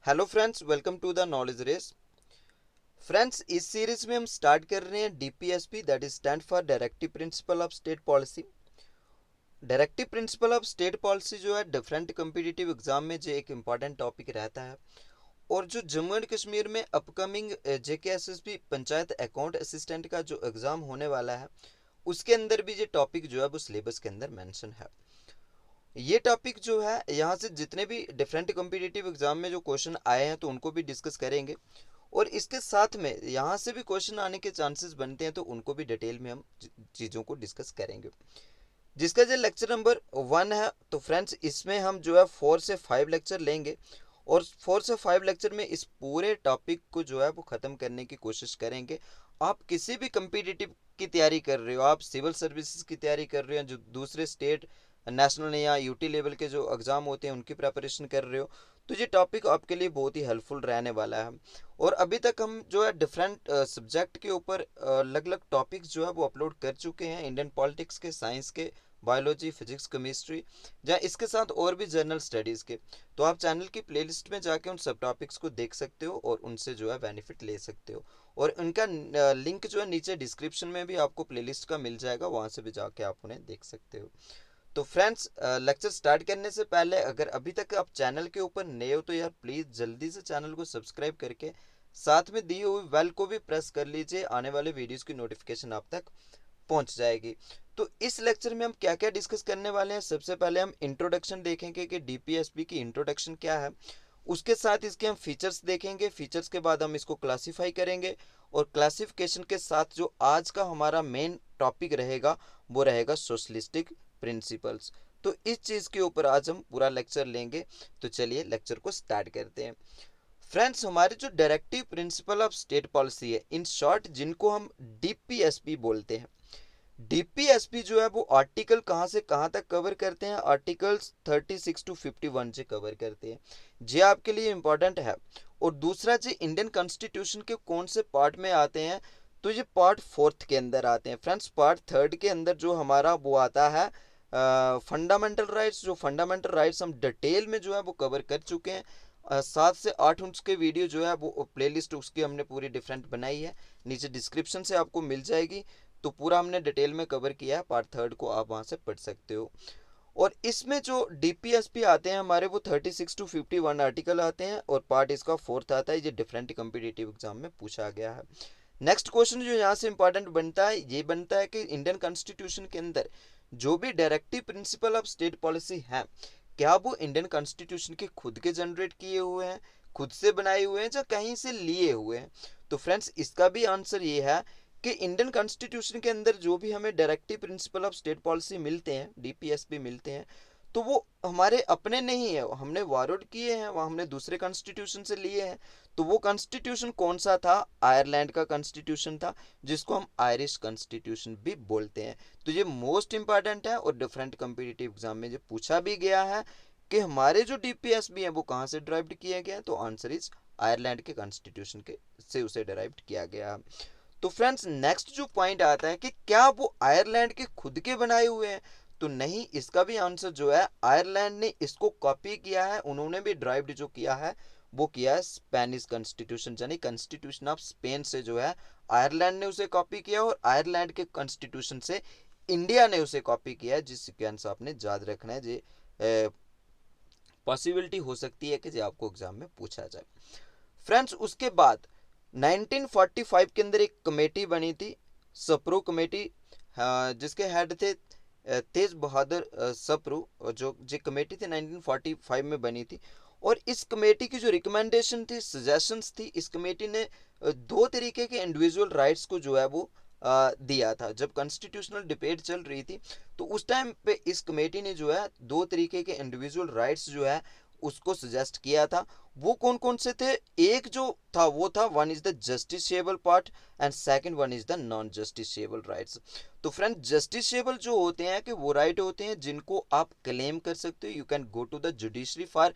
Hello friends, welcome to the knowledge race. Friends, इस series में हम स्टार्ट कर रहे हैं DPSP, that is stand for directive principle of state policy. Directive principle of state policy जो है different competitive exam में जो एक इम्पॉर्टेंट टॉपिक रहता है। और जो जम्मू एंड कश्मीर में upcoming JKSSB panchayat account assistant का जो एग्ज़ाम होने वाला है, उसके अंदर भी ये टॉपिक जो है वो सिलेबस के अंदर मेंशन है। ये टॉपिक जो है यहाँ से जितने भी डिफरेंट कम्पिटिटिव एग्जाम में जो क्वेश्चन आए हैं तो उनको भी डिस्कस करेंगे। और इसके साथ में यहाँ से भी क्वेश्चन आने के चांसेस बनते हैं तो उनको भी डिटेल में हम चीज़ों को डिस्कस करेंगे। जिसका जो लेक्चर नंबर 1 है, तो फ्रेंड्स इसमें हम जो है 4 से 5 लेक्चर लेंगे। और 4 से 5 लेक्चर में इस पूरे टॉपिक को जो है वो ख़त्म करने की कोशिश करेंगे। आप किसी भी कम्पिटिटिव की तैयारी कर रहे हो, आप सिविल सर्विसेज की तैयारी कर रहे हो, जो दूसरे स्टेट नेशनल या यूटी लेवल के जो एग्ज़ाम होते हैं उनकी प्रिपरेशन कर रहे हो, तो ये टॉपिक आपके लिए बहुत ही हेल्पफुल रहने वाला है। और अभी तक हम जो है डिफरेंट सब्जेक्ट के ऊपर अलग अलग टॉपिक्स जो है वो अपलोड कर चुके हैं, इंडियन पॉलिटिक्स के, साइंस के, बायोलॉजी, फिजिक्स, केमिस्ट्री, या इसके साथ और भी जनरल स्टडीज़ के। तो आप चैनल की प्लेलिस्ट में जाके उन सब टॉपिक्स को देख सकते हो और उनसे जो है बेनिफिट ले सकते हो। और उनका लिंक जो है नीचे डिस्क्रिप्शन में भी आपको प्लेलिस्ट का मिल जाएगा, वहाँ से भी जाके आप उन्हें देख सकते हो। तो फ्रेंड्स, लेक्चर स्टार्ट करने से पहले अगर अभी तक आप चैनल के ऊपर नए हो तो यार प्लीज़ जल्दी से चैनल को सब्सक्राइब करके साथ में दी हुई बेल को भी प्रेस कर लीजिए, आने वाले वीडियोस की नोटिफिकेशन आप तक पहुंच जाएगी। तो इस लेक्चर में हम क्या क्या डिस्कस करने वाले हैं, सबसे पहले हम इंट्रोडक्शन देखेंगे कि डीपीएसपी की इंट्रोडक्शन क्या है। उसके साथ इसके हम फीचर्स देखेंगे, फीचर्स के बाद हम इसको क्लासीफाई करेंगे। और क्लासिफिकेशन के साथ जो आज का हमारा मेन टॉपिक रहेगा वो रहेगा सोशलिस्टिक प्रिंसिपल्स। तो इस चीज़ के ऊपर आज हम पूरा लेक्चर लेंगे। तो चलिए लेक्चर को स्टार्ट करते हैं। फ्रेंड्स, हमारे जो directive principle of state policy है, इन शॉर्ट जिनको हम डीपीएसपी बोलते हैं, डीपीएसपी जो है वो आर्टिकल कहाँ से कहाँ तक कवर करते हैं, आर्टिकल्स 36 to 51 से कवर करते हैं। ये आपके लिए इम्पोर्टेंट है। और दूसरा, जी इंडियन कॉन्स्टिट्यूशन के कौन से पार्ट में आते हैं, तो ये पार्ट 4 के अंदर आते हैं। फ्रेंड्स, पार्ट 3 के अंदर जो हमारा वो आता है फंडामेंटल राइट्स। जो फंडामेंटल राइट्स हम डिटेल में जो है वो कवर कर चुके हैं। 7 से 8 उसके वीडियो जो है वो प्लेलिस्ट उसकी हमने पूरी डिफरेंट बनाई है, नीचे डिस्क्रिप्शन से आपको मिल जाएगी। तो पूरा हमने डिटेल में कवर किया है, पार्ट 3 को आप वहाँ से पढ़ सकते हो। और इसमें जो डीपीएसपी आते हैं हमारे, वो 36 to 51 आर्टिकल आते हैं और पार्ट इसका 4 आता है। ये डिफरेंट कम्पिटिटिव एग्जाम में पूछा गया है। नेक्स्ट क्वेश्चन जो यहाँ से इंपॉर्टेंट बनता है, ये बनता है कि इंडियन कॉन्स्टिट्यूशन के अंदर जो भी directive principle of state policy है, क्या वो इंडियन कॉन्स्टिट्यूशन के खुद के जनरेट किए हुए हैं, खुद से बनाए हुए हैं, या कहीं से लिए हुए हैं। तो फ्रेंड्स, इसका भी आंसर ये है कि इंडियन कॉन्स्टिट्यूशन के अंदर जो भी हमें directive principle of state policy मिलते हैं, डीपीएसपी मिलते हैं, तो वो हमारे अपने नहीं है, हमने वारोड किए हैं, वह हमने दूसरे कॉन्स्टिट्यूशन से लिए हैं। तो वो कॉन्स्टिट्यूशन कौन सा था? आयरलैंड का कॉन्स्टिट्यूशन था, जिसको हम आयरिश कॉन्स्टिट्यूशन भी बोलते हैं। तो ये मोस्ट इंपॉर्टेंट है और डिफरेंट कम्पिटिटिव एग्जाम में ये पूछा भी गया है कि हमारे जो डीपीएसबी है वो कहाँ से डिराइव्ड किए गए हैं। तो आंसर इज आयरलैंड के कॉन्स्टिट्यूशन के से उसे डिराइव्ड किया गया। तो फ्रेंड्स, नेक्स्ट जो पॉइंट आता है कि क्या वो आयरलैंड के खुद के बनाए हुए हैं, तो नहीं, इसका भी आंसर जो है आयरलैंड ने इसको कॉपी किया है, उन्होंने भी ड्राइव्ड जो किया है वो किया है स्पेनिश कॉन्स्टिट्यूशन, यानी कॉन्स्टिट्यूशन ऑफ स्पेन से जो है आयरलैंड ने उसे कॉपी किया, और आयरलैंड के कॉन्स्टिट्यूशन से इंडिया ने उसे कॉपी किया है। जिस सिक्वेंस आपने याद रखना है, जी पॉसिबिलिटी हो सकती है कि जो आपको एग्जाम में पूछा जाए। फ्रेंड्स, उसके बाद 1945 के अंदर एक कमेटी बनी थी, सप्रू कमेटी, जिसके हेड थे तेज बहादुर सप्रू। जो कमेटी थी 1945 में बनी थी। और इस कमेटी की जो रिकमेंडेशन थी, सजेशंस थी, इस कमेटी ने दो तरीके के इंडिविजुअल राइट्स को जो है वो दिया था। जब कॉन्स्टिट्यूशनल डिबेट चल रही थी तो उस टाइम पे इस कमेटी ने जो है दो तरीके के इंडिविजुअल राइट्स जो है उसको सजेस्ट किया था। वो कौन कौन से थे? एक जो था वो था, one is the justiciable part and second one is the non justiciable rights. तो फ्रेंड, जस्टिसेबल जो होते हैं कि वो राइट होते हैं जिनको आप क्लेम कर सकते हो, you can go to the judiciary for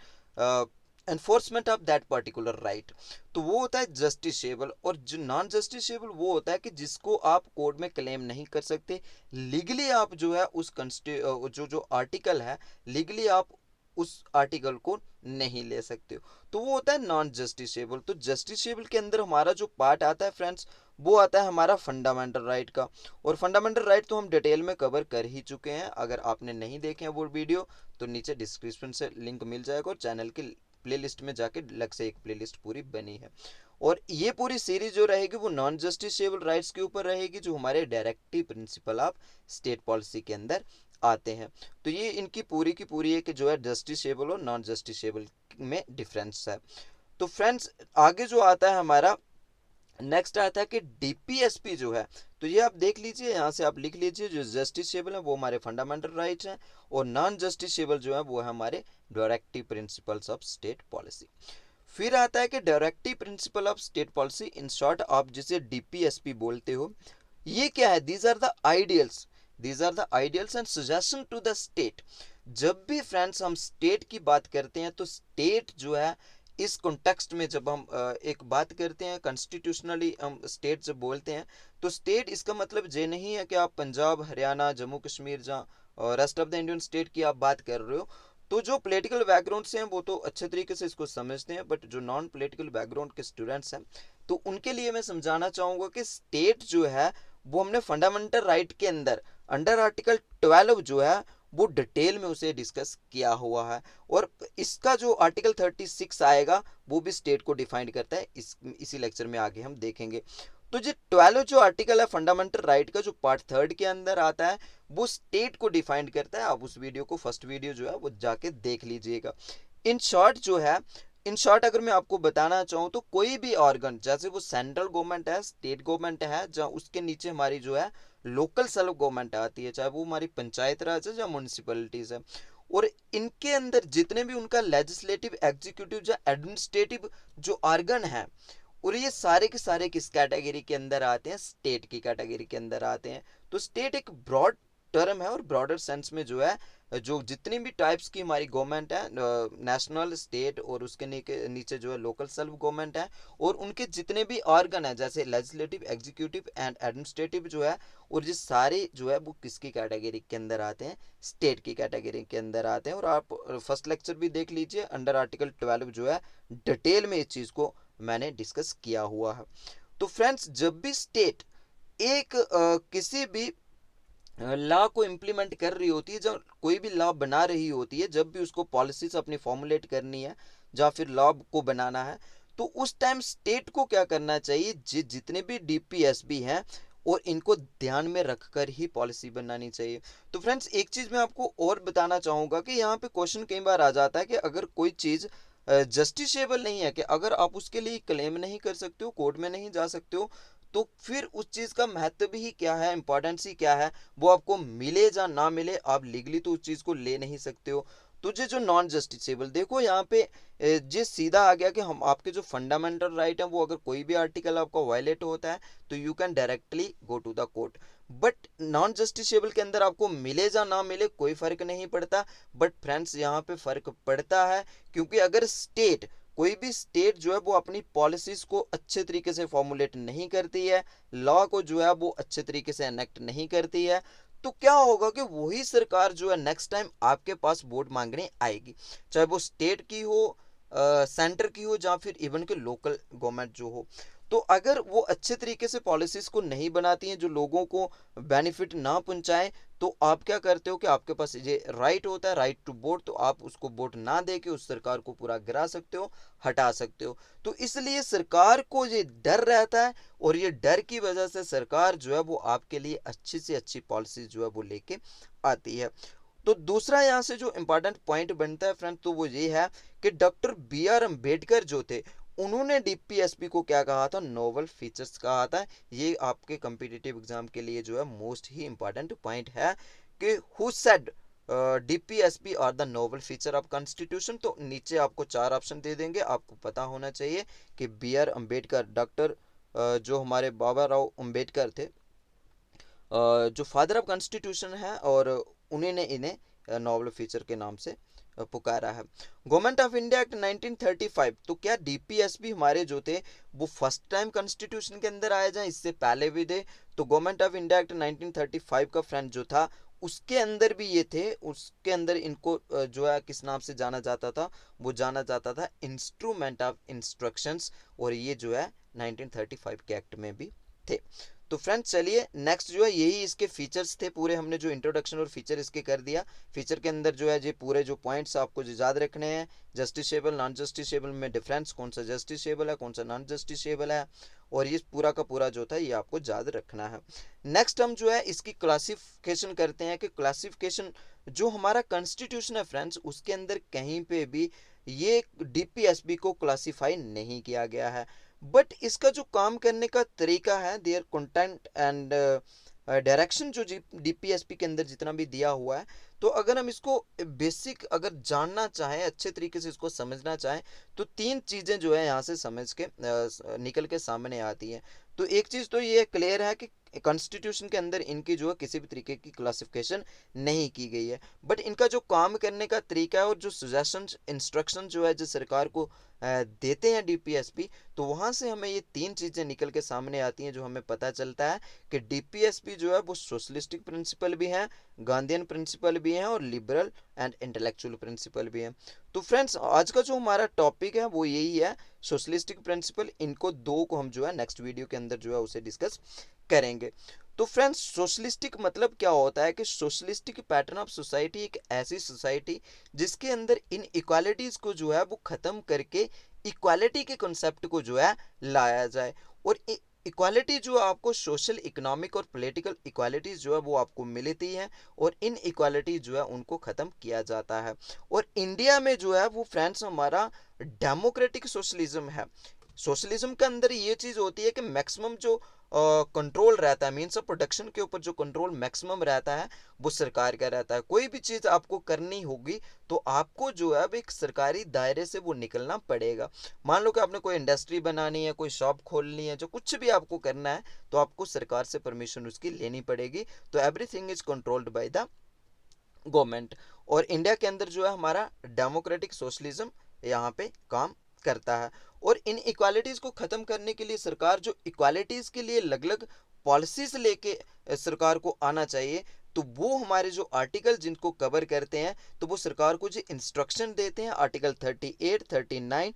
enforcement of that particular right. तो वो होता है जस्टिसेबल। और जो नॉन जस्टिसेबल वो होता है कि जिसको आप कोर्ट में क्लेम नहीं कर सकते, लीगली आप जो है उस जो जो आर्टिकल है, लीगली आप उस आर्टिकल को नहीं ले सकते हो। तो वो होता है नॉन जस्टिसेबल। तो जस्टिसेबल के अंदर हमारा जो पार्ट आता है फ्रेंड्स, वो आता है हमारा फंडामेंटल राइट का। और फंडामेंटल राइट तो हम डिटेल में कवर कर ही चुके हैं। अगर आपने नहीं देखे हैं वो वीडियो तो नीचे डिस्क्रिप्शन से लिंक मिल जाएगा, और चैनल की प्लेलिस्ट में जाके अलग से एक प्लेलिस्ट पूरी बनी है। और ये पूरी सीरीज जो रहेगी वो नॉन जस्टिसेबल राइट्स के ऊपर रहेगी, जो हमारे directive principle of state policy के अंदर आते हैं। तो ये इनकी पूरी की पूरी एक जो है जस्टिसेबल और नॉन जस्टिसेबल में डिफरेंस है। तो फ्रेंड्स आगे जो आता है हमारा नेक्स्ट आता है कि डीपीएसपी जो है, तो ये आप देख लीजिए, यहाँ से आप लिख लीजिए, जो जस्टिसेबल है वो हमारे फंडामेंटल राइट्स हैं, और नॉन जस्टिसेबल जो है वो है हमारे directive principles of state policy. फिर आता है कि directive principle of state policy, in short आप जिसे डीपीएसपी बोलते हो, ये क्या है? These are the ideals, these are the ideals and suggestion to the state. जब भी फ्रेंड्स हम स्टेट की बात करते हैं तो स्टेट जो है इस कॉन्टेक्स्ट में जब हम एक बात करते हैं कॉन्स्टिट्यूशनली, हम स्टेट जब बोलते हैं तो स्टेट इसका मतलब ये नहीं है कि आप पंजाब, हरियाणा, जम्मू कश्मीर जहाँ rest of the Indian state की आप बात कर रहे हो। तो जो पॉलिटिकल बैकग्राउंड से हैं वो तो अच्छे तरीके से इसको समझते हैं, बट जो नॉन पॉलिटिकल बैकग्राउंड के स्टूडेंट्स हैं तो उनके लिए मैं समझाना चाहूँगा कि स्टेट जो है वो हमने फंडामेंटल राइट के अंदर अंडर आर्टिकल 12 जो है वो डिटेल में उसे डिस्कस किया हुआ है। और इसका जो आर्टिकल 36 आएगा वो भी स्टेट को डिफाइन करता है, इसी लेक्चर में आगे हम देखेंगे। तो जो 12 जो आर्टिकल है फंडामेंटल राइट का, जो पार्ट 3 के अंदर आता है, वो स्टेट को डिफाइन करता है। आप उस वीडियो को, फर्स्ट वीडियो जो है वो जाके देख लीजिएगा। इन शॉर्ट जो है, इन शॉर्ट अगर मैं आपको बताना चाहूँ तो कोई भी ऑर्गन, जैसे वो सेंट्रल गवर्नमेंट है, स्टेट गवर्नमेंट है, जहाँ उसके नीचे हमारी जो है लोकल सेल्फ गवर्नमेंट आती है, चाहे वो हमारी पंचायत राज है या म्यूनसिपलिटीज है, और इनके अंदर जितने भी उनका लेजिस्लेटिव, एग्जीक्यूटिव या एडमिनिस्ट्रेटिव जो ऑर्गन है, और ये सारे के सारे किस कैटेगरी के अंदर आते हैं? स्टेट की कैटेगरी के अंदर आते हैं। तो स्टेट एक ब्रॉड टर्म है, और ब्रॉडर सेंस में जो है जो जितनी भी टाइप्स की हमारी गवर्नमेंट है, नेशनल, स्टेट और उसके नीचे जो है लोकल सेल्फ गवर्नमेंट है, और उनके जितने भी ऑर्गन है जैसे लेजिस्लेटिव, एग्जीक्यूटिव एंड एडमिनिस्ट्रेटिव जो है, और ये सारे जो है वो किसकी कैटेगरी के अंदर आते हैं? स्टेट की कैटेगरी के अंदर आते हैं। और आप फर्स्ट लेक्चर भी देख लीजिए, अंडर आर्टिकल 12 जो है डिटेल में इस चीज़ को मैंने डिस्कस किया हुआ है। तो फ्रेंड्स जब भी स्टेट एक किसी भी लॉ को इम्प्लीमेंट कर रही होती है, जब कोई भी लॉ बना रही होती है, जब भी उसको पॉलिसीज अपनी फॉर्मुलेट करनी है या फिर लॉ को बनाना है, तो उस टाइम स्टेट को क्या करना चाहिए? जितने भी डीपीएसबी हैं और इनको ध्यान में रखकर ही पॉलिसी बनानी चाहिए। तो फ्रेंड्स एक चीज़ मैं आपको और बताना चाहूँगा कि यहाँ पे क्वेश्चन कई बार आ जाता है कि अगर कोई चीज़ जस्टिसेबल नहीं है, कि अगर आप उसके लिए क्लेम नहीं कर सकते हो, कोर्ट में नहीं जा सकते हो, तो फिर उस चीज़ का महत्व भी क्या है, इंपॉर्टेंस ही क्या है? वो आपको मिले या ना मिले, आप लीगली तो उस चीज़ को ले नहीं सकते हो। तो ये जो नॉन जस्टिसेबल, देखो यहाँ पे ये सीधा आ गया कि हम आपके जो फंडामेंटल राइट है वो अगर कोई भी आर्टिकल आपका वायलेट होता है तो you can directly go to the court. But non justiciable के अंदर आपको मिले या ना मिले कोई फर्क नहीं पड़ता। बट फ्रेंड्स यहाँ पे फर्क पड़ता है, क्योंकि अगर स्टेट, कोई भी स्टेट जो है वो अपनी पॉलिसीज को अच्छे तरीके से फॉर्मुलेट नहीं करती है, लॉ को जो है वो अच्छे तरीके से एनेक्ट नहीं करती है, तो क्या होगा कि वही सरकार जो है नेक्स्ट टाइम आपके पास वोट मांगने आएगी, चाहे वो स्टेट की हो, सेंटर की हो, या फिर इवन के लोकल गवर्नमेंट जो हो। तो अगर वो अच्छे तरीके से पॉलिसीज को नहीं बनाती हैं, जो लोगों को बेनिफिट ना पहुंचाए, तो आप क्या करते हो कि आपके पास ये राइट होता है, राइट टू वोट, तो आप उसको वोट ना दे के उस सरकार को पूरा गिरा सकते हो, हटा सकते हो। तो इसलिए सरकार को ये डर रहता है, और ये डर की वजह से सरकार जो है वो आपके लिए अच्छी से अच्छी पॉलिसी जो है वो लेके आती है। तो दूसरा यहाँ से जो इम्पोर्टेंट पॉइंट बनता है फ्रेंड, तो वो ये है कि डॉक्टर बी आर अम्बेडकर जो थे, उन्होंने डीपीएसपी को क्या कहा था? नोवल फीचर्स कहा था। ये आपके कम्पिटिटिव एग्जाम के लिए जो है मोस्ट ही इंपॉर्टेंट पॉइंट है कि who said DPSP are the novel feature of constitution. तो नीचे आपको 4 ऑप्शन दे देंगे, आपको पता होना चाहिए कि बी आर अम्बेडकर, डॉक्टर जो हमारे बाबा राव अम्बेडकर थे, जो फादर ऑफ कॉन्स्टिट्यूशन है, और उन्हीं ने इन्हें नोबल फीचर के नाम से पुकारा है। गवर्नमेंट ऑफ इंडिया एक्ट 1935, तो क्या डीपीएसपी हमारे जो थे वो फर्स्ट टाइम कॉन्स्टिट्यूशन के अंदर आए जाए, इससे पहले भी थे? तो गवर्नमेंट ऑफ इंडिया एक्ट 1935 का फ्रेंड जो था, उसके अंदर भी ये थे, उसके अंदर इनको जो है किस नाम से जाना जाता था, वो जाना जाता था इंस्ट्रूमेंट ऑफ इंस्ट्रक्शंस, और ये जो है 1935 के एक्ट में भी थे। तो फ्रेंड्स चलिए नेक्स्ट जो है यही इसके फीचर्स थे पूरे, हमने जो इंट्रोडक्शन और फीचर इसके कर दिया। फीचर के अंदर जो है ये पूरे जो पॉइंट्स आपको जो याद रखने हैं, जस्टिसेबल नॉन जस्टिसेबल में डिफरेंस, कौन सा जस्टिसेबल है कौन सा नॉन जस्टिसेबल है, और ये पूरा का पूरा जो था ये आपको याद रखना है। नेक्स्ट हम जो है इसकी क्लासिफिकेशन करते हैं कि क्लासिफिकेशन जो हमारा कॉन्स्टिट्यूशन है फ्रेंड्स उसके अंदर कहीं पे भी ये डीपीएसबी को क्लासिफाई नहीं किया गया है, बट इसका जो काम करने का तरीका है, देयर कंटेंट एंड डायरेक्शन जो डीपीएसपी के अंदर जितना भी दिया हुआ है, तो अगर हम इसको बेसिक अगर जानना चाहें, अच्छे तरीके से इसको समझना चाहें, तो तीन चीज़ें जो है यहाँ से समझ के निकल के सामने आती हैं। तो एक चीज़ तो ये क्लियर है कि कॉन्स्टिट्यूशन के अंदर इनकी जो है किसी भी तरीके की क्लासिफिकेशन नहीं की गई है, बट इनका जो काम करने का तरीका है और जो सजेशन इंस्ट्रक्शन जो है जो सरकार को देते हैं डीपीएसपी, तो वहाँ से हमें ये तीन चीज़ें निकल के सामने आती हैं, जो हमें पता चलता है कि डीपीएसपी जो है वो सोशलिस्टिक प्रिंसिपल भी हैं, गांधीयन प्रिंसिपल भी हैं, और लिबरल एंड इंटेलेक्चुअल प्रिंसिपल भी हैं। तो फ्रेंड्स आज का जो हमारा टॉपिक है वो यही है, सोशलिस्टिक प्रिंसिपल। इनको दो को हम जो है नेक्स्ट वीडियो के अंदर जो है उसे डिस्कस करेंगे। तो फ्रेंड्स सोशलिस्टिक मतलब क्या होता है कि सोशलिस्टिक पैटर्न ऑफ सोसाइटी एक ऐसी सोसाइटी जिसके अंदर इन इक्वालिटीज़ को जो है वो ख़त्म करके इक्वालिटी के कॉन्सेप्ट को जो है लाया जाए, और इक्वालिटी जो आपको सोशल इकोनॉमिक और पॉलिटिकल इक्वालिटीज़ जो है वो आपको मिलती हैं, और इन इक्वालिटी जो है उनको ख़त्म किया जाता है। और इंडिया में जो है वो फ्रेंड्स हमारा डेमोक्रेटिक सोशलिज्म है। सोशलिज्म के अंदर ये चीज़ होती है कि मैक्सिमम जो कंट्रोल रहता है, मीन्स ऑफ प्रोडक्शन के ऊपर जो कंट्रोल मैक्सिमम रहता है वो सरकार का रहता है। कोई भी चीज़ आपको करनी होगी तो आपको जो है अब एक सरकारी दायरे से वो निकलना पड़ेगा। मान लो कि आपने कोई इंडस्ट्री बनानी है, कोई शॉप खोलनी है, जो कुछ भी आपको करना है, तो आपको सरकार से परमिशन उसकी लेनी पड़ेगी। तो everything is controlled by the government. और इंडिया के अंदर जो है हमारा डेमोक्रेटिक सोशलिज्म यहाँ पे काम करता है। और इन इक्वालिटीज़ को ख़त्म करने के लिए सरकार जो इक्वालिटीज़ के लिए अलग अलग पॉलिसीज़ लेके सरकार को आना चाहिए, तो वो हमारे जो आर्टिकल जिनको कवर करते हैं, तो वो सरकार को जो इंस्ट्रक्शन देते हैं, आर्टिकल 38, 39,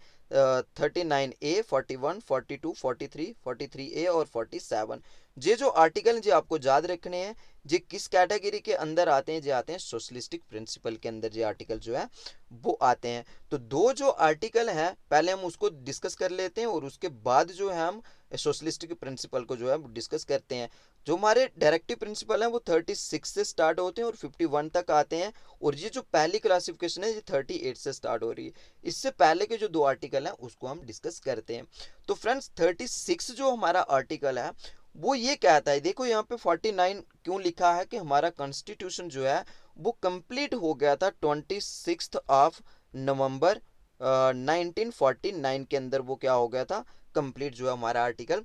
39A, 41, 42, 43, 43A और 47, ये जो आर्टिकल जी आपको याद रखने हैं, ये किस कैटेगरी के अंदर आते हैं, ये आते हैं सोशलिस्टिक प्रिंसिपल के अंदर, ये आर्टिकल जो है वो आते हैं। तो दो जो आर्टिकल हैं पहले हम उसको डिस्कस कर लेते हैं, और उसके बाद जो है हम सोशलिस्टिक प्रिंसिपल को जो है डिस्कस करते हैं। जो हमारे डायरेक्टिव प्रिंसिपल हैं वो 36 से स्टार्ट होते हैं और 51 तक आते हैं, और ये जो पहली क्लासिफिकेशन है ये 38 से स्टार्ट हो रही है। इससे पहले के जो दो आर्टिकल हैं उसको हम डिस्कस करते हैं। तो फ्रेंड्स 36 जो हमारा आर्टिकल है वो ये कहता है, देखो यहाँ पे 49 क्यों लिखा है कि हमारा कॉन्स्टिट्यूशन जो है वो कंप्लीट हो गया था 26 नवंबर 1949 के अंदर, वो क्या हो गया था कंप्लीट, जो है हमारा आर्टिकल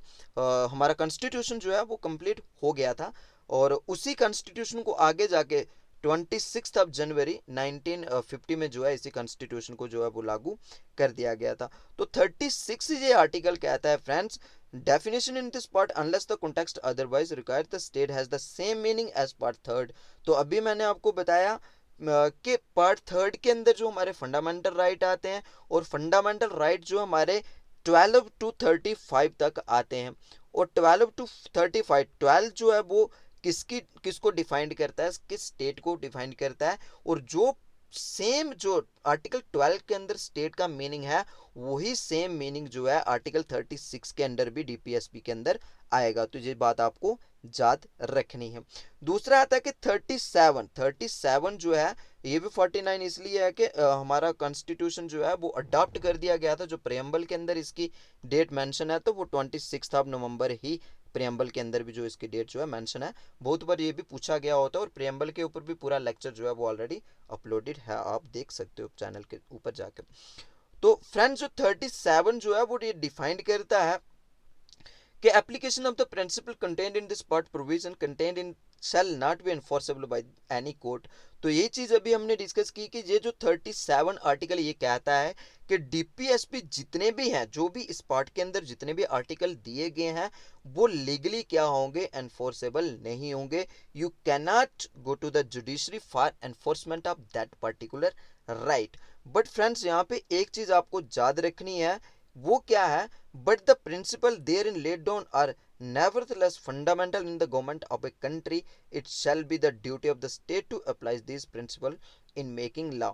हमारा कॉन्स्टिट्यूशन जो है वो कंप्लीट हो गया था। और उसी कॉन्स्टिट्यूशन को आगे जाके 26 जनवरी 1950 में जो है इसी कॉन्स्टिट्यूशन को जो है वो लागू कर दिया गया था। तो 36 ये आर्टिकल कहता है friends, definition in this part unless the context otherwise requires the state has the same meaning as part third। तो अभी मैंने आपको बताया कि पार्ट थर्ड के अंदर जो हमारे फंडामेंटल राइट आते हैं, और फंडामेंटल राइट जो हमारे 12 to 35 तक आते हैं। और 12 to 35, 12 जो है वो किसको डिफाइंड करता है, किस स्टेट को डिफाइंड करता है, और जो सेम जो आर्टिकल 12 के अंदर स्टेट का मीनिंग है वही सेम मीनिंग जो है आर्टिकल 36 के अंदर भी डीपीएसपी के अंदर आएगा। तो ये बात आपको याद रखनी है। दूसरा आता है कि 37 जो है ये भी 49 इसलिए है कि हमारा कॉन्स्टिट्यूशन जो है वो अडॉप्ट कर दिया गया था, जो प्रेम्बल के अंदर इसकी डेट मेंशन है तो वो 26 नवंबर ही प्रेम्बल के अंदर भी जो इसकी डेट जो है मेंशन है। बहुत बार ये भी पूछा गया होता है, और प्रेम्बल के ऊपर भी पूरा लेक्चर जो है वो ऑलरेडी अपलोडेड है, आप देख सकते हो चैनल के ऊपर जाकर। तो फ्रेंड्स जो 37 जो है वो ये डिफाइंड करता है कि application of the principle contained in this part provision contained in shall not be enforceable by any court। तो ये चीज़ अभी हमने डिस्कस की कि ये जो 37 आर्टिकल ये कहता है कि डीपीएसपी जितने भी हैं, जो भी इस पार्ट के अंदर जितने भी आर्टिकल दिए गए हैं वो लीगली क्या होंगे, एनफोर्सेबल नहीं होंगे। You cannot go to the judiciary for enforcement of that particular right. But friends यहाँ पे एक चीज आपको याद रखनी है, वो क्या है, but the principle there in laid down are nevertheless fundamental in the government of a country, it shall be the duty of the state to apply these principle in making law।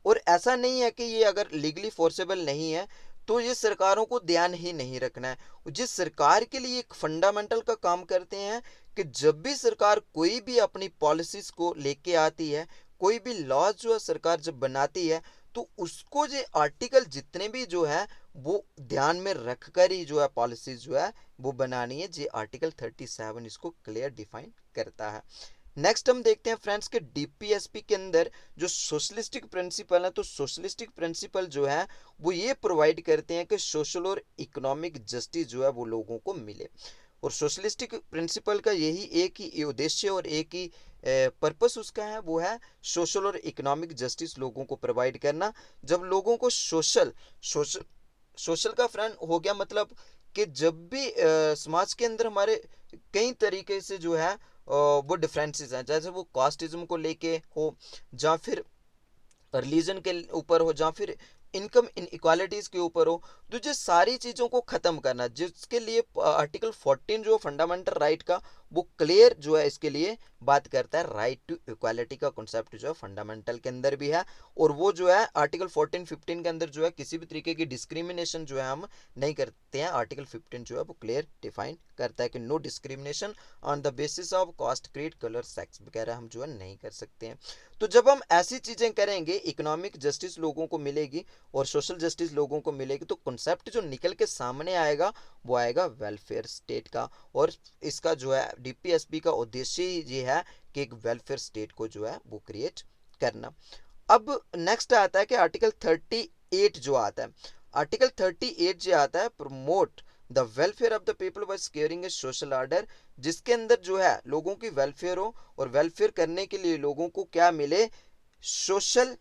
और ऐसा नहीं है कि ये अगर legally forcible नहीं है तो ये सरकारों को ध्यान ही नहीं रखना है। जिस सरकार के लिए एक फंडामेंटल का काम करते हैं कि जब भी सरकार कोई भी अपनी पॉलिसीज को लेके आती है, कोई भी लॉज जो है सरकार जब बनाती है, तो उसको जो आर्टिकल जितने भी जो है वो ध्यान में रखकर ही जो है पॉलिसीज जो है वो बनानी है। जो आर्टिकल 37 इसको क्लियर डिफाइन करता है। नेक्स्ट हम देखते हैं फ्रेंड्स के डीपीएसपी के अंदर जो सोशलिस्टिक प्रिंसिपल है, तो सोशलिस्टिक प्रिंसिपल जो है वो ये प्रोवाइड करते हैं कि सोशल और इकोनॉमिक जस्टिस जो है वो लोगों को मिले। और सोशलिस्टिक प्रिंसिपल का यही एक ही उद्देश्य और एक ही पर्पस उसका है, वो है सोशल और इकोनॉमिक जस्टिस लोगों को प्रोवाइड करना। जब लोगों को सोशल सोशल सोशल का फ्रेंड हो गया मतलब कि जब भी समाज के अंदर हमारे कई तरीके से जो है वो डिफरेंसेस हैं, जैसे वो कास्टिज्म को लेके हो, या फिर रिलीजन के ऊपर हो, या फिर इनकम इनइक्वालिटीज के ऊपर हो, तो जो सारी चीज़ों को ख़त्म करना, जिसके लिए आर्टिकल 14 जो फंडामेंटल राइट का वो क्लियर जो है इसके लिए बात करता है। राइट टू इक्वालिटी का कॉन्सेप्ट जो है फंडामेंटल के अंदर भी है, और वो जो है आर्टिकल 14-15 के अंदर जो है किसी भी तरीके की डिस्क्रिमिनेशन जो है हम नहीं करते हैं। आर्टिकल 15 जो है वो क्लियर डिफाइन करता है कि no discrimination on the basis of caste, creed, colour, sex वगैरह हम जो है नहीं कर सकते हैं। तो जब हम ऐसी चीज़ें करेंगे, इकोनॉमिक जस्टिस लोगों को मिलेगी और सोशल जस्टिस लोगों को मिलेगी, तो कॉन्सेप्ट जो निकल के सामने आएगा वो आएगा वेलफेयर स्टेट का। और इसका जो है डीपीएसपी का उद्देश्य ही ये है कि एक वेलफेयर स्टेट को जो है वो क्रिएट करना। अब नेक्स्ट आता है कि आर्टिकल 38 जो आता है, आर्टिकल 38 जो आता है promote the welfare of the people by securing a social order, जिसके अंदर जो है लोगों की वेलफेयर हो, और वेलफेयर करने के लिए लोगों को क्या मिले, सोशल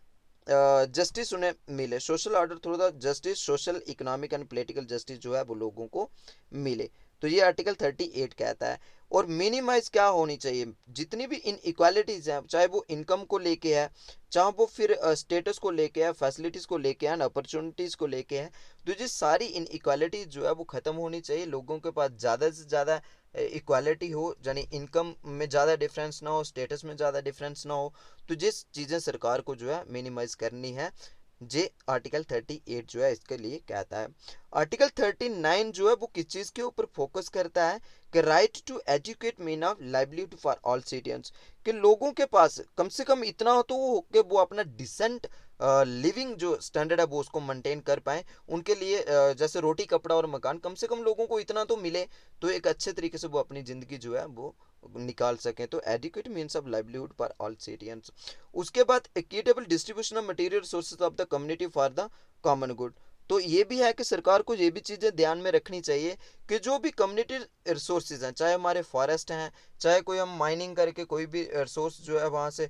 जस्टिस उन्हें मिले, social order through the justice, social economic and political justice जो है वो लोगों को मिले। तो ये आर्टिकल 38 कहता है। और मिनिमाइज क्या होनी चाहिए, जितनी भी इन इक्वालिटीज हैं, चाहे वो इनकम को लेके है, चाहे वो फिर स्टेटस को लेके है, फैसिलिटीज को लेके है, अपॉर्चुनिटीज को लेके है, तो ये सारी इन इक्वालिटीज जो है वो खत्म होनी चाहिए। लोगों के पास ज़्यादा से ज़्यादा इक्वालिटी हो, यानी इनकम में ज़्यादा डिफरेंस ना हो, स्टेटस में ज़्यादा डिफरेंस ना हो। तो जिस चीज़ें सरकार को जो है मिनिमाइज करनी है, जे आर्टिकल 38 जो है इसके लिए कहता है। आर्टिकल 39 जो है वो किस चीज़ के ऊपर फोकस करता है कि right to educate mean of livelihood for all citizens, कि लोगों के पास कम से कम इतना हो तो कि वो अपना डिसेंट लिविंग जो स्टैंडर्ड है वो उसको मेंटेन कर पाए। उनके लिए जैसे रोटी, कपड़ा और मकान, कम से कम लोगों को इतना तो मिले, तो एक अच्छे तरीके से वो अपनी ज़िंदगी जो है वो निकाल सकें। तो educate means of livelihood for all citizens. उसके बाद equitable distribution of material resources of the community for the common good. तो ये भी है कि सरकार को ये भी चीज़ें ध्यान में रखनी चाहिए कि जो भी कम्युनिटी रिसोर्सेज हैं, चाहे हमारे फॉरेस्ट हैं, चाहे कोई हम माइनिंग करके कोई भी रिसोर्स जो है वहाँ से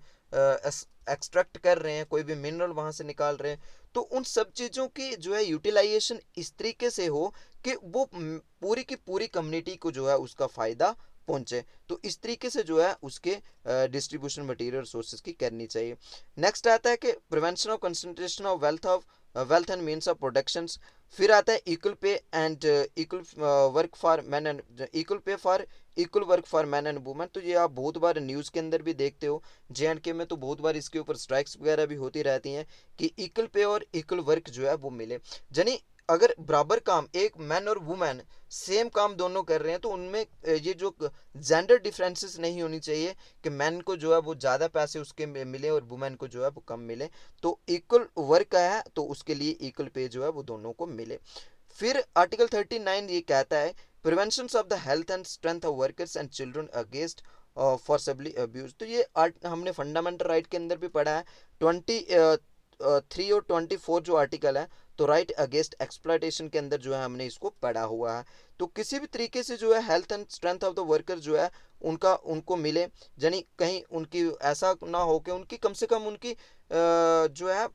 एक्सट्रैक्ट कर रहे हैं, कोई भी मिनरल वहाँ से निकाल रहे हैं, तो उन सब चीज़ों की जो है यूटिलाइजेशन इस तरीके से हो कि वो पूरी की पूरी कम्युनिटी को जो है उसका फ़ायदा पहुँचे। तो इस तरीके से जो है उसके डिस्ट्रीब्यूशन मटेरियल रिसोर्सेज की करनी चाहिए। नेक्स्ट आता है कि prevention of concentration of wealth and means of productions. फिर आता है equal pay and equal work for man and equal pay for equal work for man and women. तो ये आप बहुत बार न्यूज़ के अंदर भी देखते हो, JNK में तो बहुत बार इसके ऊपर स्ट्राइक्स वगैरह भी होती रहती हैं कि इक्वल पे और इक्वल वर्क जो है वो मिले। यानी अगर बराबर काम एक मैन और वुमेन सेम काम दोनों कर रहे हैं तो उनमें ये जो जेंडर डिफरेंसेस नहीं होनी चाहिए कि मैन को जो है वो ज़्यादा पैसे उसके मिले और वुमेन को जो है वो कम मिले। तो इक्वल वर्क है तो उसके लिए इक्वल पे जो है वो दोनों को मिले। फिर आर्टिकल 39 ये कहता है prevention of the health and strength of workers and children against forcibly abuse. तो ये हमने फंडामेंटल राइट के अंदर भी पढ़ा है। 23 और 24 जो आर्टिकल है, तो राइट अगेंस्ट एक्सप्लॉयटेशन के अंदर जो है हमने इसको पढ़ा हुआ है। तो किसी भी तरीके से जो है health and strength of the worker जो है उनका उनको मिले, यानी कहीं उनकी ऐसा ना हो कि उनकी कम से कम उनकी जो है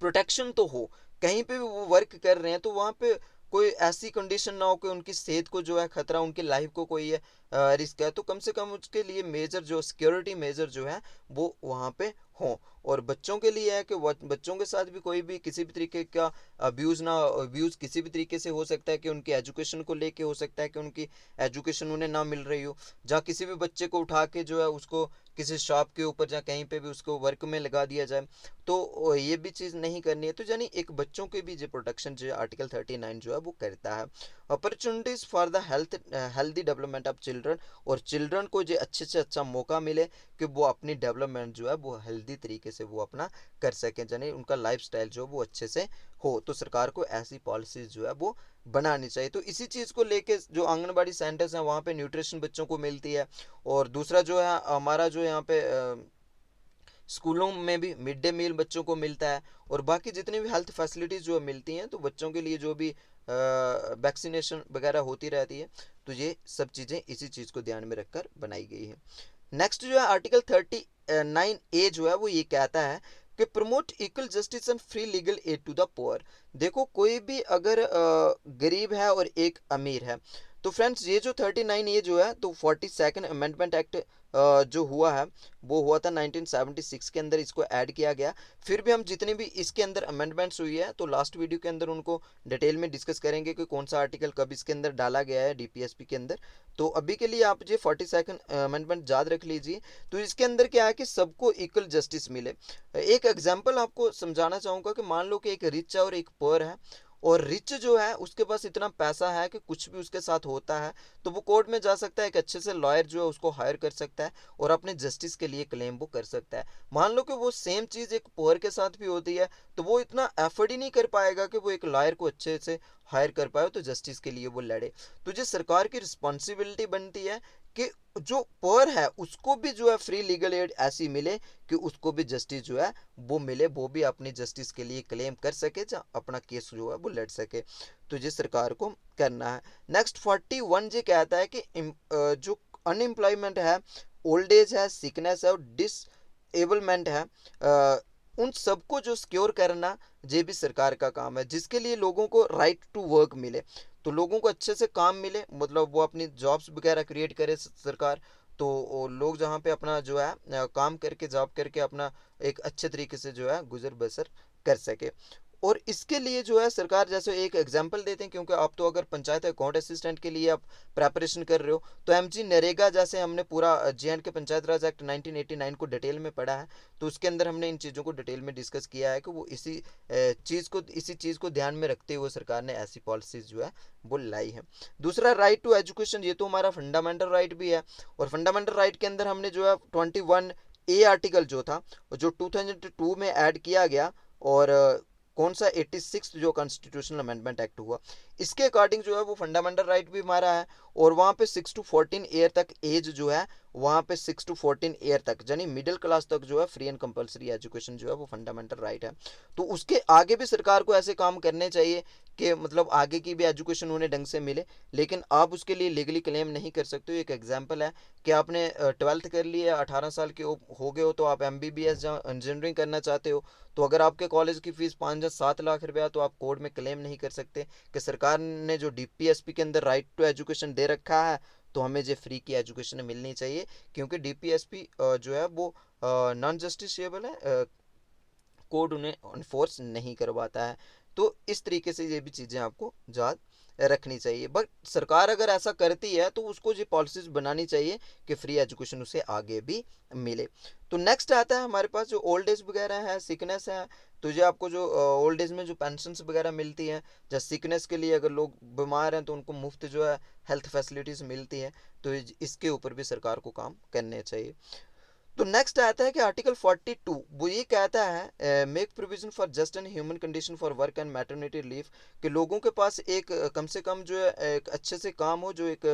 प्रोटेक्शन तो हो, कहीं पे भी वो वर्क कर रहे हैं तो वहाँ पे कोई ऐसी कंडीशन ना हो कि उनकी सेहत को जो है खतरा, उनकी लाइफ को कोई रिस्क है, तो कम से कम उसके लिए मेजर जो सिक्योरिटी मेजर जो है वो वहाँ पे हो। और बच्चों के लिए है कि बच्चों के साथ भी कोई भी किसी भी तरीके का अब्यूज़ किसी भी तरीके से हो सकता है, कि उनकी एजुकेशन को लेके हो सकता है कि उनकी एजुकेशन उन्हें ना मिल रही हो, जहाँ किसी भी बच्चे को उठा के जो है उसको किसी शॉप के ऊपर या कहीं पे भी उसको वर्क में लगा दिया जाए, तो ये भी चीज़ नहीं करनी है। तो यानी एक बच्चों के भी जो प्रोटेक्शन जो आर्टिकल 39 जो है वो करता है। Opportunities for the healthy development of children, और चिल्ड्रन को जो अच्छे से अच्छा मौका मिले कि वो अपनी डेवलपमेंट जो है वो हेल्दी तरीके से वो अपना कर सकें, यानी उनका लाइफस्टाइल जो वो अच्छे से हो। तो सरकार को ऐसी पॉलिसीज़ जो है वो बनानी चाहिए। तो इसी चीज़ को लेके जो आंगनबाड़ी सेंटर्स हैं वहाँ पे न्यूट्रिशन बच्चों को मिलती है। और दूसरा जो है हमारा जो यहाँ पे स्कूलों में भी मिड डे मील बच्चों को मिलता है, और बाकी जितनी भी हेल्थ फैसिलिटीज़ जो मिलती हैं तो बच्चों के लिए जो भी वैक्सीनेशन वगैरह होती रहती है, तो ये सब चीज़ें इसी चीज़ को ध्यान में रखकर बनाई गई है। नेक्स्ट जो है आर्टिकल 39A जो है वो ये कहता है कि promote equal justice and free legal aid to the poor. देखो कोई भी अगर गरीब है और एक अमीर है, तो फ्रेंड्स ये जो 39A जो है, तो 42nd अमेंडमेंट एक्ट जो हुआ है वो हुआ था 1976 के अंदर, इसको ऐड किया गया। फिर भी हम जितनी भी इसके अंदर अमेंडमेंट्स हुई है तो लास्ट वीडियो के अंदर उनको डिटेल में डिस्कस करेंगे कि कौन सा आर्टिकल कब इसके अंदर डाला गया है डीपीएसपी के अंदर। तो अभी के लिए आप ये 42nd अमेंडमेंट याद रख लीजिए। तो इसके अंदर क्या है कि सबको इक्वल जस्टिस मिले। एक एग्जाम्पल आपको समझाना चाहूँगा कि मान लो कि एक रिच है और एक पुअर है, और रिच जो है उसके पास इतना पैसा है कि कुछ भी उसके साथ होता है तो वो कोर्ट में जा सकता है, एक अच्छे से लॉयर जो है उसको हायर कर सकता है और अपने जस्टिस के लिए क्लेम वो कर सकता है। मान लो कि वो सेम चीज़ एक पुअर के साथ भी होती है, तो वो इतना एफर्ट ही नहीं कर पाएगा कि वो एक लॉयर को अच्छे से हायर कर पाए तो जस्टिस के लिए वो लड़े। तो जो सरकार की रिस्पॉन्सिबिलिटी बनती है कि जो पुअर है उसको भी जो है फ्री लीगल एड ऐसी मिले कि उसको भी जस्टिस जो है वो मिले, वो भी अपनी जस्टिस के लिए क्लेम कर सके, या अपना केस जो है वो लड़ सके। तो ये सरकार को करना है। नेक्स्ट 41 ये कहता है कि जो अनएम्प्लॉयमेंट है, ओल्ड एज है, सिकनेस है और डिसेबलमेंट है, उन सबको जो सिक्योर करना ये भी सरकार का काम है, जिसके लिए लोगों को राइट टू वर्क मिले, तो लोगों को अच्छे से काम मिले, मतलब वो अपनी जॉब्स वगैरह क्रिएट करे सरकार, तो लोग जहाँ पे अपना जो है काम करके जॉब करके अपना एक अच्छे तरीके से जो है गुजर बसर कर सके। और इसके लिए जो है सरकार, जैसे एक एग्जांपल देते हैं, क्योंकि आप तो अगर पंचायत अकाउंट असिस्टेंट के लिए आप प्रेपरेशन कर रहे हो तो एमजी नरेगा जैसे हमने पूरा जे.एंड.के पंचायत राज एक्ट 1989 को डिटेल में पढ़ा है, तो उसके अंदर हमने इन चीज़ों को डिटेल में डिस्कस किया है कि वो इसी चीज़ को ध्यान में रखते हुए सरकार ने ऐसी पॉलिसीज जो है वो लाई है। दूसरा राइट टू एजुकेशन, ये तो हमारा फंडामेंटल राइट भी है, और फंडामेंटल राइट के अंदर हमने जो है 21A आर्टिकल जो था जो 2002 में ऐड किया गया, और कौन सा 86 जो कॉन्स्टिट्यूशनल अमेंडमेंट एक्ट हुआ, इसके अकॉर्डिंग जो है वो फंडामेंटल राइट भी हमारा है, और वहाँ पे 6 to 14 ईयर तक एज जो है, वहाँ पे 6 to 14 ईयर तक यानी मिडिल क्लास तक जो है फ्री एंड कंपलसरी एजुकेशन जो है वो फंडामेंटल राइट है। तो उसके आगे भी सरकार को ऐसे काम करने चाहिए कि मतलब आगे की भी एजुकेशन उन्हें ढंग से मिले, लेकिन आप उसके लिए लीगली क्लेम नहीं कर सकते हो। एक एग्जाम्पल है कि आपने 12th कर लिया, 18 साल के हो गए हो, तो आप MBBS या इंजीनियरिंग करना चाहते हो, तो अगर आपके कॉलेज की फीस 5 या 7 लाख रुपया, तो आप कोर्ट में क्लेम नहीं कर सकते कि सरकार ने जो डीपीएसपी के अंदर राइट टू एजुकेशन दे रखा है तो हमें जो फ्री की एजुकेशन मिलनी चाहिए, क्योंकि डीपीएसपी जो है वो नॉन जस्टिसेबल है, कोड उन्हें इन्फोर्स नहीं करवाता है। तो इस तरीके से ये भी चीज़ें आपको याद रखनी चाहिए। बट सरकार अगर ऐसा करती है तो उसको ये पॉलिसीज बनानी चाहिए कि फ्री एजुकेशन उसे आगे भी मिले। तो नेक्स्ट आता है हमारे पास जो ओल्ड एज वगैरह है, सिकनेस है, तो ये आपको जो ओल्ड एज में जो पेंशन वगैरह मिलती हैं, जैसे सिकनेस के लिए अगर लोग बीमार हैं तो उनको मुफ्त जो है हेल्थ फैसिलिटीज़ मिलती हैं, तो इसके ऊपर भी सरकार को काम करने चाहिए। तो नेक्स्ट आता है कि आर्टिकल 42 वो ये कहता है make provision for just and human condition for work and maternity leave, कि लोगों के पास एक कम से कम जो है एक अच्छे से काम हो, जो एक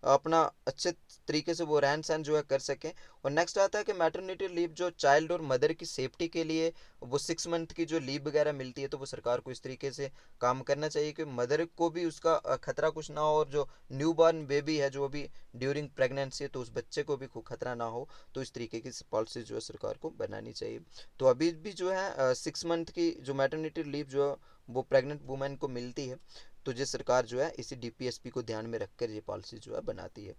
अपना अच्छे तरीके से वो रहन सहन जो है कर सकें। और नेक्स्ट आता है कि मैटरनिटी लीव जो चाइल्ड और मदर की सेफ्टी के लिए वो 6 मंथ की जो लीव वगैरह मिलती है तो वो सरकार को इस तरीके से काम करना चाहिए कि मदर को भी उसका खतरा कुछ ना हो, और जो न्यू बॉर्न बेबी है जो अभी ड्यूरिंग प्रेगनेंसी है तो उस बच्चे को भी खतरा ना हो। तो इस तरीके की पॉलिसी जो है सरकार को बनानी चाहिए। तो अभी भी जो है 6 मंथ की जो मैटरनिटी लीव जो है वो प्रेग्नेंट वुमेन को मिलती है। तो ये सरकार जो है इसी डीपीएसपी को ध्यान में रखकर ये पॉलिसी जो है बनाती है।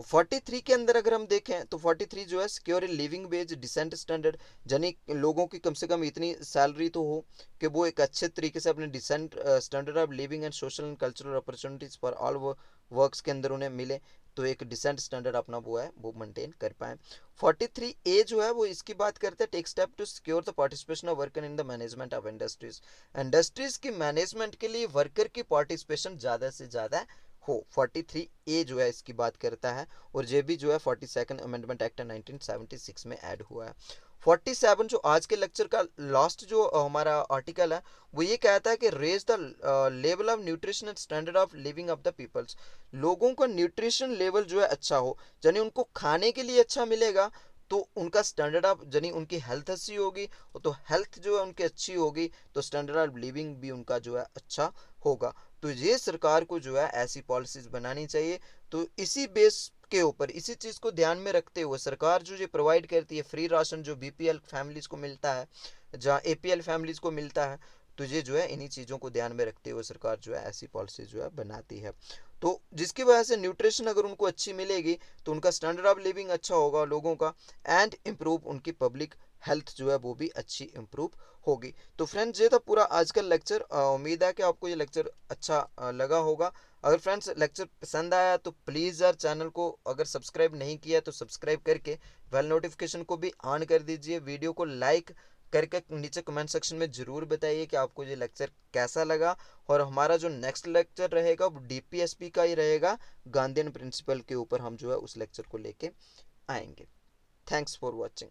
43 के अंदर अगर हम देखें तो 43 जो है secure living wage decent standard, यानी लोगों की कम से कम इतनी सैलरी तो हो कि वो एक अच्छे तरीके से अपने decent standard of living and social and cultural opportunities for all works के अंदर उन्हें मिले। तो एक डिसेंट स्टैंडर्ड अपना वो है वो मेंटेन कर पाए। 43A जो है वो इसकी बात करते हैं, take step to secure the participation of worker in the management of industries. Industries की मैनेजमेंट के लिए वर्कर की पार्टिसिपेशन ज़्यादा से ज़्यादा हो। 43A जो है इसकी बात करता है, और ये भी जो है 42nd अमेंडमेंट एक्ट 1976 में ऐड हुआ है। 47 जो आज के लेक्चर का लास्ट जो हमारा आर्टिकल है वो ये कहता है कि raise the level of nutrition and standard of living of the peoples. लोगों का न्यूट्रिशन लेवल जो है अच्छा हो, यानी उनको खाने के लिए अच्छा मिलेगा तो उनका स्टैंडर्ड ऑफ, यानी उनकी हेल्थ अच्छी होगी तो हेल्थ जो है उनकी अच्छी होगी तो स्टैंडर्ड ऑफ लिविंग भी उनका जो है अच्छा होगा। तो ये सरकार को जो है ऐसी पॉलिसीज बनानी चाहिए। तो इसी बेस के ऊपर, इसी चीज़ को ध्यान में रखते हुए सरकार जो ये प्रोवाइड करती है फ्री राशन जो बीपीएल फैमिलीज को मिलता है, जहाँ एपीएल फैमिलीज को मिलता है, तो ये जो है इन्हीं चीज़ों को ध्यान में रखते हुए सरकार जो है ऐसी पॉलिसी जो है बनाती है। तो जिसकी वजह से न्यूट्रिशन अगर उनको अच्छी मिलेगी तो उनका स्टैंडर्ड ऑफ लिविंग अच्छा होगा लोगों का, एंड इम्प्रूव उनकी पब्लिक हेल्थ जो है वो भी अच्छी इम्प्रूव होगी। तो फ्रेंड्स ये था पूरा आज का लेक्चर। उम्मीद है कि आपको ये लेक्चर अच्छा लगा होगा। अगर फ्रेंड्स लेक्चर पसंद आया तो प्लीज़ यार चैनल को अगर सब्सक्राइब नहीं किया तो सब्सक्राइब करके बेल नोटिफिकेशन को भी ऑन कर दीजिए। वीडियो को लाइक करके नीचे कमेंट सेक्शन में ज़रूर बताइए कि आपको ये लेक्चर कैसा लगा। और हमारा जो नेक्स्ट लेक्चर रहेगा वो डीपीएसपी का ही रहेगा, गांधीयन प्रिंसिपल के ऊपर हम जो है उस लेक्चर को लेके आएंगे। Thanks for watching.